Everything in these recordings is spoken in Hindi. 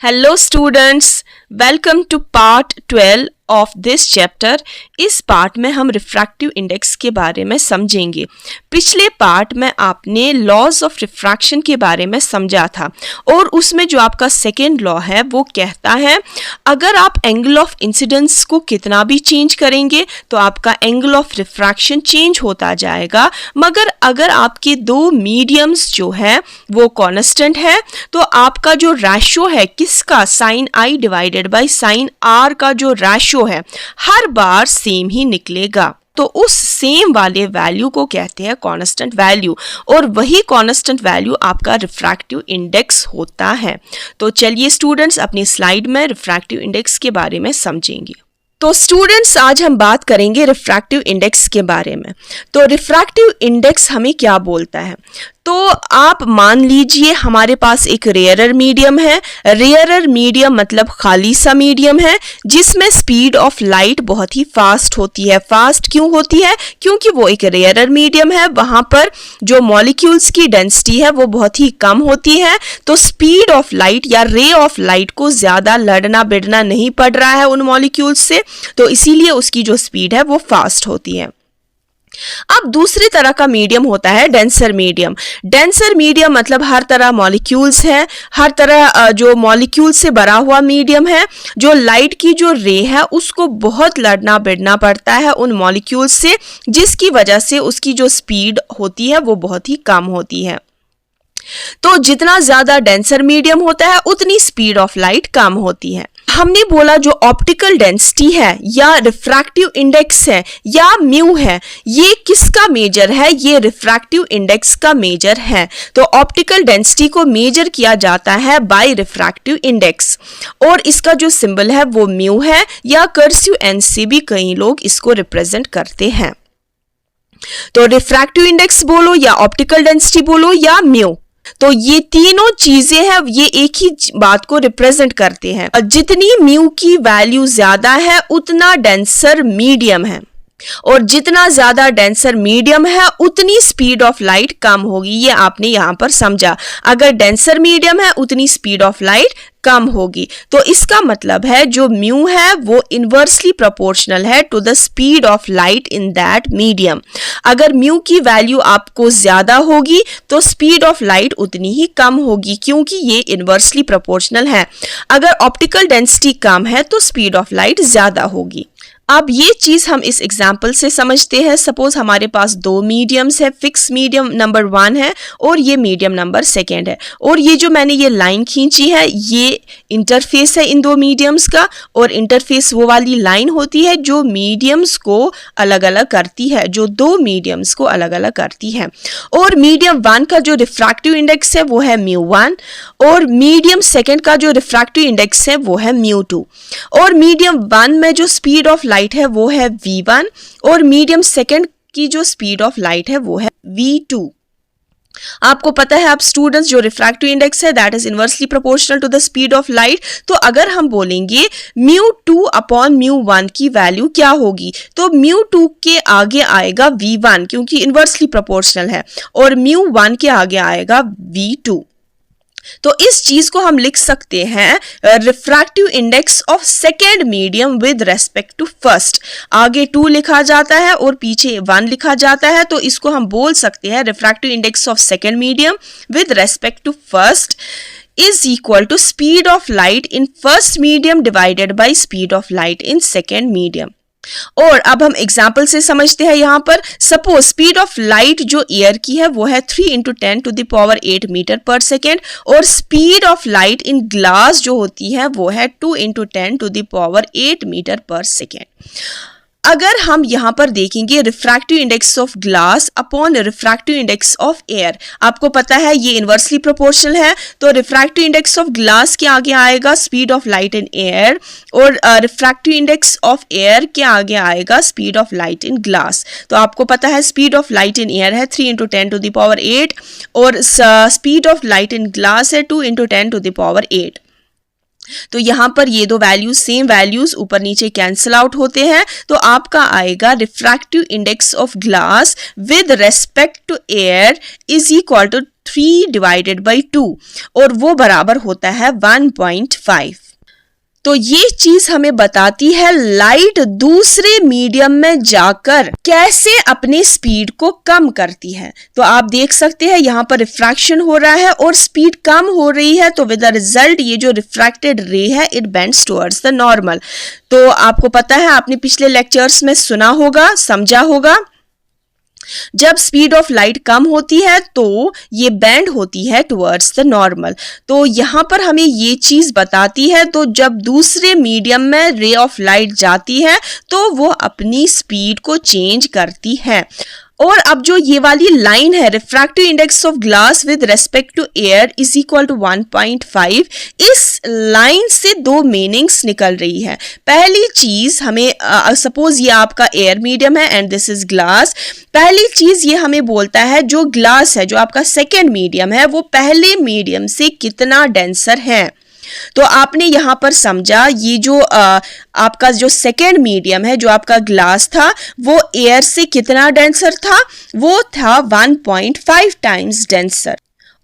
Hello students, welcome to part 12 of this chapter। इस पार्ट में हम रिफ्रैक्टिव इंडेक्स के बारे में समझेंगे। पिछले पार्ट में आपने लॉज ऑफ रिफ्रैक्शन के बारे में समझा था और उसमें जो आपका सेकेंड लॉ है वो कहता है अगर आप एंगल ऑफ इंसिडेंस को कितना भी चेंज करेंगे तो आपका एंगल ऑफ रिफ्रैक्शन चेंज होता जाएगा, मगर अगर आपके दो मीडियम्स जो है वो कांस्टेंट है तो आपका जो रेशियो है किसका, sine I divided by sine R का जो रेशियो है हर बार सेम ही निकलेगा। तो उस सेम वाले वैल्यू को कहते हैं कांस्टेंट वैल्यू और वही कांस्टेंट वैल्यू आपका रिफ्रैक्टिव इंडेक्स होता है। तो चलिए स्टूडेंट्स अपनी स्लाइड में रिफ्रैक्टिव इंडेक्स के बारे में समझेंगे। तो स्टूडेंट्स आज हम बात करेंगे रिफ्रैक्टिव इंडेक्स के बारे में। तो रिफ्रैक्टिव इंडेक्स हमें क्या बोलता है, तो आप मान लीजिए हमारे पास एक रेयरर मीडियम है। रेयरर मीडियम मतलब खाली सा मीडियम है जिसमें स्पीड ऑफ लाइट बहुत ही फास्ट होती है। फास्ट क्यों होती है? क्योंकि वो एक रेयरर मीडियम है, वहां पर जो मॉलिक्यूल्स की डेंसिटी है वो बहुत ही कम होती है, तो स्पीड ऑफ लाइट या रे ऑफ लाइट को ज्यादा लड़ना भिड़ना नहीं पड़ रहा है उन मॉलिक्यूल्स से, तो इसीलिए उसकी जो स्पीड है वो फास्ट होती है। अब दूसरी तरह का मीडियम होता है डेंसर मीडियम। डेंसर मीडियम मतलब हर तरह मॉलिक्यूल्स है, हर तरह जो मॉलिक्यूल से भरा हुआ मीडियम है, जो लाइट की जो रे है उसको बहुत लड़ना भिड़ना पड़ता है उन मॉलिक्यूल्स से, जिसकी वजह से उसकी जो स्पीड होती है वो बहुत ही कम होती है। तो जितना ज्यादा डेंसर मीडियम होता है उतनी स्पीड ऑफ लाइट कम होती है। हमने बोला जो ऑप्टिकल डेंसिटी है या रिफ्रैक्टिव इंडेक्स है या म्यू है, ये किसका मेजर है? ये रिफ्रैक्टिव इंडेक्स का मेजर है। तो ऑप्टिकल डेंसिटी को मेजर किया जाता है बाय रिफ्रैक्टिव इंडेक्स और इसका जो सिंबल है वो म्यू है या कर्सिव एन से भी कई लोग इसको रिप्रेजेंट करते हैं। तो रिफ्रैक्टिव इंडेक्स बोलो या ऑप्टिकल डेंसिटी बोलो या म्यू, तो ये तीनों चीजें हैं ये एक ही बात को रिप्रेजेंट करते हैं। जितनी म्यू की वैल्यू ज्यादा है उतना डेंसर मीडियम है और जितना ज्यादा डेंसर मीडियम है उतनी स्पीड ऑफ लाइट कम होगी। ये आपने यहां पर समझा, अगर डेंसर मीडियम है उतनी स्पीड ऑफ लाइट कम होगी। तो इसका मतलब है जो म्यू है वो इनवर्सली प्रोपोर्शनल है to the speed of light in that medium. अगर म्यू की वैल्यू आपको ज्यादा होगी तो स्पीड ऑफ लाइट उतनी ही कम होगी, क्योंकि ये इनवर्सली प्रोपोर्शनल है। अगर ऑप्टिकल डेंसिटी कम है तो स्पीड ऑफ लाइट ज्यादा होगी। अब ये चीज हम इस एग्जाम्पल से समझते हैं। सपोज हमारे पास दो मीडियम्स है, फिक्स मीडियम नंबर 1 है और ये मीडियम नंबर 2 है, और ये जो मैंने ये लाइन खींची है ये इंटरफेस है इन दो मीडियम्स का, और इंटरफेस वो वाली लाइन होती है जो मीडियम्स को अलग अलग करती है, जो दो मीडियम्स को अलग अलग करती है। और मीडियम 1 का जो रिफ्रैक्टिव इंडेक्स है वो है μ1 और मीडियम 2 का जो रिफ्रैक्टिव इंडेक्स है वो है μ2, और मीडियम 1 में जो स्पीड ऑफ लाइट है वो है v1 और मीडियम 2 की जो स्पीड ऑफ लाइट है वो है v2। आपको पता है आप स्टूडेंट्स जो रिफ्रैक्टिव इंडेक्स है that is inversely proportional to the speed of light. तो अगर हम बोलेंगे μ2 अपॉन μ1 की वैल्यू क्या होगी, तो μ2 के आगे आएगा v1 क्योंकि इनवर्सली प्रोपोर्शनल है, और μ1 के आगे आएगा v2। तो इस चीज को हम लिख सकते हैं refractive index of second medium with respect to first. आगे 2 लिखा जाता है और पीछे 1 लिखा जाता है, तो इसको हम बोल सकते हैं refractive index of second medium with respect to first is equal to speed of light in first medium divided by speed of light in second medium. और अब हम एग्जाम्पल से समझते हैं। यहां पर सपोज स्पीड ऑफ लाइट जो एयर की है वो है 3 × 10⁸ मीटर पर सेकेंड, और speed of light in glass जो होती है वो है 2 × 10⁸ मीटर पर सेकेंड। अगर हम यहां पर देखेंगे refractive index of glass upon refractive index of air, आपको पता है ये इनवर्सली प्रोपोर्शनल है, तो रिफ्रैक्टिव इंडेक्स ऑफ ग्लास के आगे आएगा speed of light in air और रिफ्रैक्टिव इंडेक्स ऑफ एयर के आगे आएगा speed of light in glass. तो आपको पता है speed of light in air है 3 × 10⁸ और speed of light in glass है 2 × 10⁸। तो यहां पर ये दो वैल्यूज सेम वैल्यूज ऊपर नीचे कैंसिल आउट होते हैं, तो आपका आएगा refractive index of glass with respect to air is equal to 3 divided by 2 और वो बराबर होता है 1.5। तो ये चीज हमें बताती है लाइट दूसरे मीडियम में जाकर कैसे अपने स्पीड को कम करती है। तो आप देख सकते हैं यहाँ पर रिफ्रैक्शन हो रहा है और स्पीड कम हो रही है, तो विद द रिजल्ट ये जो रिफ्रैक्टेड रे है it bends towards the normal. तो आपको पता है, आपने पिछले लेक्चर्स में सुना होगा, समझा होगा, जब स्पीड ऑफ लाइट कम होती है तो ये बेंड होती है टुवर्ड्स द नॉर्मल। तो यहाँ पर हमें ये चीज बताती है, तो जब दूसरे मीडियम में रे ऑफ लाइट जाती है तो वो अपनी स्पीड को चेंज करती है। और अब जो ये वाली लाइन है, refractive index of glass with respect to air is equal to 1.5, इस लाइन से दो मीनिंग्स निकल रही है। पहली चीज हमें सपोज ये आपका एयर मीडियम है एंड दिस इज ग्लास। पहली चीज ये हमें बोलता है जो ग्लास है, जो आपका सेकेंड मीडियम है, वो पहले मीडियम से कितना डेंसर है। तो आपने यहां पर समझा ये जो आपका जो सेकेंड मीडियम है, जो आपका ग्लास था, वो एयर से कितना डेंसर था, वो था 1.5 टाइम्स डेंसर।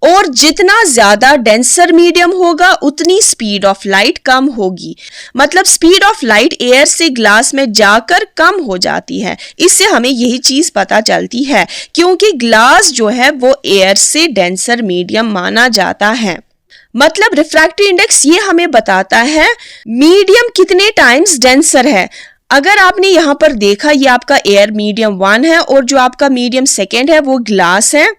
और जितना ज्यादा डेंसर मीडियम होगा उतनी स्पीड ऑफ लाइट कम होगी। मतलब स्पीड ऑफ लाइट एयर से ग्लास में जाकर कम हो जाती है। इससे हमें यही चीज पता चलती है, क्योंकि ग्लास जो है वो एयर से डेंसर मीडियम माना जाता है। मतलब रिफ्रैक्टिव इंडेक्स ये हमें बताता है मीडियम कितने टाइम्स डेंसर है। अगर आपने यहाँ पर देखा, ये आपका एयर मीडियम 1 है और जो आपका मीडियम सेकेंड है वो ग्लास है,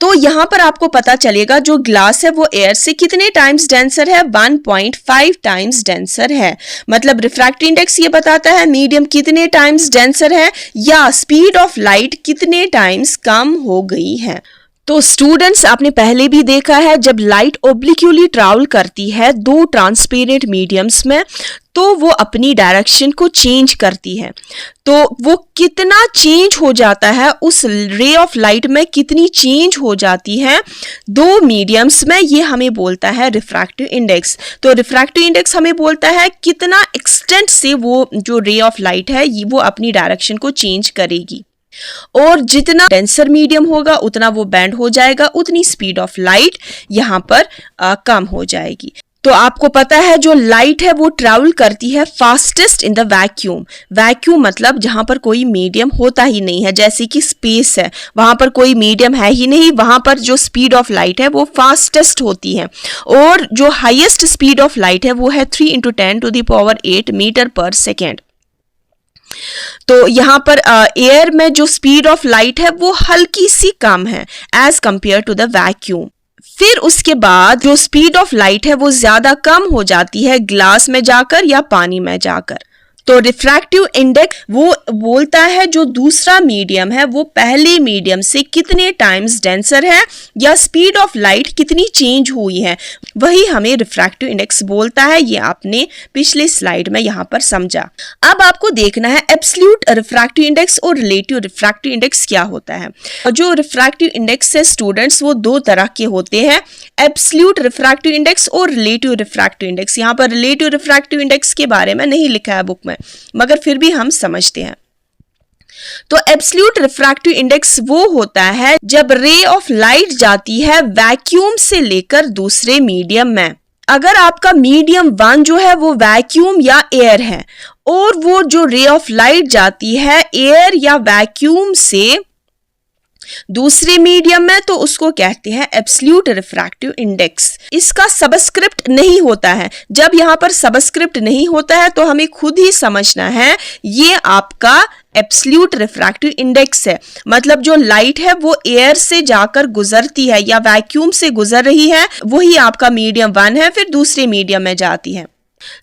तो यहाँ पर आपको पता चलेगा जो ग्लास है वो एयर से कितने टाइम्स डेंसर है, 1.5 टाइम्स डेंसर है। मतलब रिफ्रैक्टिव इंडेक्स ये बताता है मीडियम कितने टाइम्स डेंसर है या स्पीड ऑफ लाइट कितने टाइम्स कम हो गई है। तो स्टूडेंट्स, आपने पहले भी देखा है जब लाइट ओब्लिक्यूली ट्रैवल करती है दो ट्रांसपेरेंट मीडियम्स में, तो वो अपनी डायरेक्शन को चेंज करती है। तो वो कितना चेंज हो जाता है, उस रे ऑफ लाइट में कितनी चेंज हो जाती है दो मीडियम्स में, ये हमें बोलता है रिफ्रैक्टिव इंडेक्स। तो रिफ्रैक्टिव इंडेक्स हमें बोलता है कितना एक्सटेंट से वो जो रे ऑफ लाइट है वो अपनी डायरेक्शन को चेंज करेगी। और जितना डेंसर मीडियम होगा उतना वो बैंड हो जाएगा, उतनी स्पीड ऑफ लाइट यहाँ पर कम हो जाएगी। तो आपको पता है जो लाइट है वो ट्रैवल करती है fastest in the vacuum. Vacuum मतलब जहां पर कोई मीडियम होता ही नहीं है, जैसे कि स्पेस है, वहां पर कोई मीडियम है ही नहीं, वहां पर जो स्पीड ऑफ लाइट है वो फास्टेस्ट होती है। और जो हाईएस्ट स्पीड ऑफ लाइट है वो है 3 × 10⁸ मीटर पर सेकेंड। तो यहाँ पर एयर में जो स्पीड ऑफ लाइट है वो हल्की सी कम है as compare to the vacuum. फिर उसके बाद जो स्पीड ऑफ लाइट है वो ज्यादा कम हो जाती है ग्लास में जाकर या पानी में जाकर। तो रिफ्रैक्टिव इंडेक्स वो बोलता है जो दूसरा मीडियम है वो पहले मीडियम से कितने टाइम्स डेंसर है या स्पीड ऑफ लाइट कितनी चेंज हुई है, वही हमें रिफ्रैक्टिव इंडेक्स बोलता है। ये आपने पिछले स्लाइड में यहाँ पर समझा। अब आपको देखना है एब्सोल्यूट रिफ्रैक्टिव इंडेक्स और रिलेटिव रिफ्रैक्टिव इंडेक्स क्या होता है। जो रिफ्रैक्टिव इंडेक्स है स्टूडेंट्स वो दो तरह के होते हैं, एब्सोल्यूट रिफ्रैक्टिव इंडेक्स और रिलेटिव रिफ्रैक्टिव इंडेक्स। यहाँ पर रिलेटिव रिफ्रैक्टिव इंडेक्स के बारे में नहीं लिखा है बुक में, मगर फिर भी हम समझते हैं। तो एब्सोल्यूट रिफ्रैक्टिव इंडेक्स वो होता है जब रे ऑफ लाइट जाती है वैक्यूम से लेकर दूसरे मीडियम में। अगर आपका मीडियम 1 जो है वो वैक्यूम या एयर है और वो जो रे ऑफ लाइट जाती है एयर या वैक्यूम से दूसरे मीडियम में, तो उसको कहते हैं एब्सोल्यूट रिफ्रैक्टिव इंडेक्स। इसका सबस्क्रिप्ट नहीं होता है। जब यहाँ पर सबस्क्रिप्ट नहीं होता है तो हमें खुद ही समझना है ये आपका एब्सोल्यूट रिफ्रैक्टिव इंडेक्स है। मतलब जो लाइट है वो एयर से जाकर गुजरती है या वैक्यूम से गुजर रही है, वही आपका मीडियम 1 है, फिर दूसरे मीडियम में जाती है।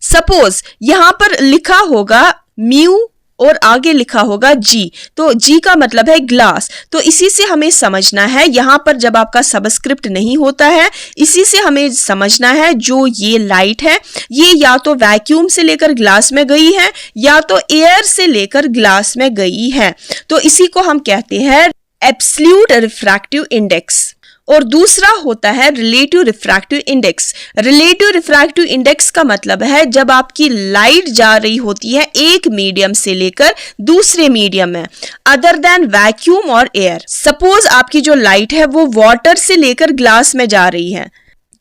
सपोज यहाँ पर लिखा होगा म्यू और आगे लिखा होगा जी, तो जी का मतलब है ग्लास। तो इसी से हमें समझना है यहाँ पर जब आपका सबस्क्रिप्ट नहीं होता है, इसी से हमें समझना है जो ये लाइट है ये या तो वैक्यूम से लेकर ग्लास में गई है या तो एयर से लेकर ग्लास में गई है। तो इसी को हम कहते हैं एब्सोल्यूट रिफ्रैक्टिव इंडेक्स। और दूसरा होता है relative refractive index. Relative refractive index का मतलब है जब आपकी लाइट जा रही होती है एक मीडियम से लेकर दूसरे मीडियम में अदर देन वैक्यूम और एयर। सपोज आपकी जो लाइट है वो वाटर से लेकर ग्लास में जा रही है,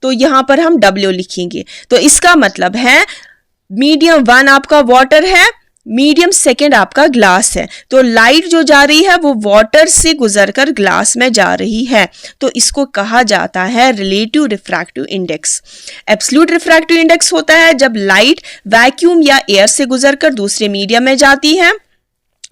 तो यहां पर हम W लिखेंगे। तो इसका मतलब है मीडियम 1 आपका वाटर है, मीडियम सेकेंड आपका ग्लास है, तो लाइट जो जा रही है वो वाटर से गुजरकर ग्लास में जा रही है, तो इसको कहा जाता है relative refractive index. Absolute refractive index होता है जब लाइट वैक्यूम या एयर से गुजरकर दूसरे मीडियम में जाती है,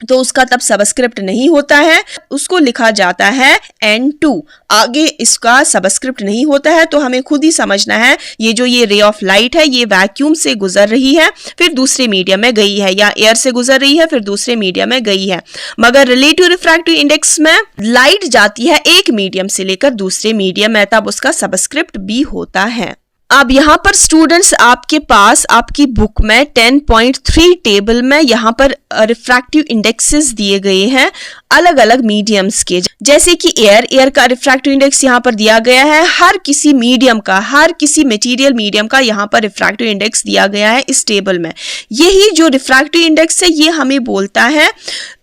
तो उसका तब सबस्क्रिप्ट नहीं होता है, उसको लिखा जाता है N2। आगे इसका सबस्क्रिप्ट नहीं होता है, तो हमें खुद ही समझना है ये रे ऑफ लाइट है ये वैक्यूम से गुजर रही है फिर दूसरे मीडियम में गई है, या एयर से गुजर रही है फिर दूसरे मीडियम में गई है। मगर रिलेटिव रिफ्रैक्टिव इंडेक्स में लाइट जाती है एक मीडियम से लेकर दूसरे मीडियम में, तब उसका सबस्क्रिप्ट B होता है। अब यहाँ पर स्टूडेंट्स आपके पास आपकी बुक में 10.3 टेबल में यहाँ पर रिफ्रैक्टिव इंडेक्सेस दिए गए हैं अलग अलग मीडियम्स के, जैसे कि एयर का रिफ्रैक्टिव इंडेक्स यहाँ पर दिया गया है। हर किसी मीडियम का, हर किसी मटेरियल मीडियम का यहाँ पर रिफ्रैक्टिव इंडेक्स दिया गया है इस टेबल में। यही जो रिफ्रैक्टिव इंडेक्स है ये हमें बोलता है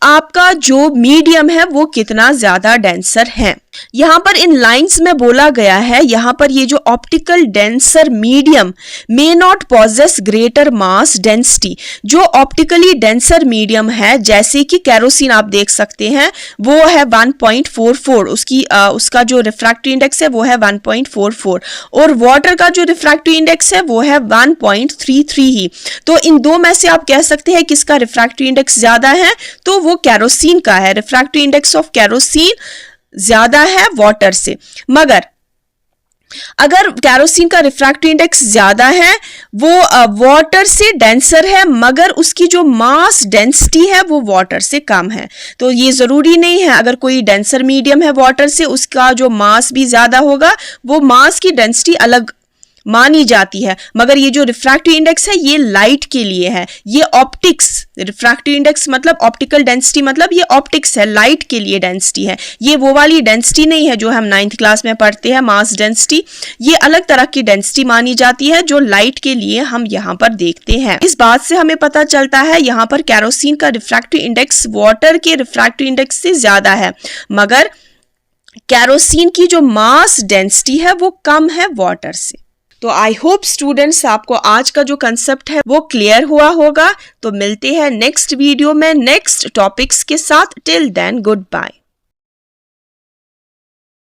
आपका जो मीडियम है वो कितना ज्यादा डेंसर है। यहाँ पर इन लाइंस में बोला गया है, यहाँ पर ये जो optical denser medium may not possess greater mass density. जो ऑप्टिकली डेंसर मीडियम है जैसे कि केरोसिन आप देख सकते हैं वो है 1.44, उसका जो रिफ्रैक्टिव इंडेक्स है वो है 1.44, और वाटर का जो रिफ्रैक्टिव इंडेक्स है वो है 1.33 ही। तो इन दो में से आप कह सकते हैं किसका रिफ्रैक्टिव इंडेक्स ज्यादा है, तो वो केरोसिन का है। रिफ्रैक्टिव इंडेक्स ऑफ केरोसिन ज्यादा है वाटर से। मगर अगर केरोसिन का रिफ्रैक्टिव इंडेक्स ज्यादा है, वो वाटर से डेंसर है, मगर उसकी जो मास डेंसिटी है वो वाटर से कम है। तो ये जरूरी नहीं है अगर कोई डेंसर मीडियम है वाटर से उसका जो मास भी ज्यादा होगा, वो मास की डेंसिटी अलग मानी जाती है। मगर ये जो रिफ्रैक्टिव इंडेक्स है ये लाइट के लिए है, ये ऑप्टिक्स रिफ्रैक्टिव इंडेक्स मतलब ऑप्टिकल डेंसिटी, मतलब ये ऑप्टिक्स है, लाइट के लिए डेंसिटी है। ये वो वाली डेंसिटी नहीं है जो हम 9th क्लास में पढ़ते हैं मास डेंसिटी, ये अलग तरह की डेंसिटी मानी जाती है जो लाइट के लिए हम यहाँ पर देखते हैं। इस बात से हमें पता चलता है यहाँ पर केरोसिन का रिफ्रैक्टिव इंडेक्स वाटर के रिफ्रैक्टिव इंडेक्स से ज्यादा है, मगर केरोसिन की जो मास डेंसिटी है वो कम है वाटर से। तो आई होप स्टूडेंट्स आपको आज का जो कंसेप्ट है वो क्लियर हुआ होगा। तो मिलते हैं नेक्स्ट वीडियो में नेक्स्ट टॉपिक्स के साथ। Till then good bye.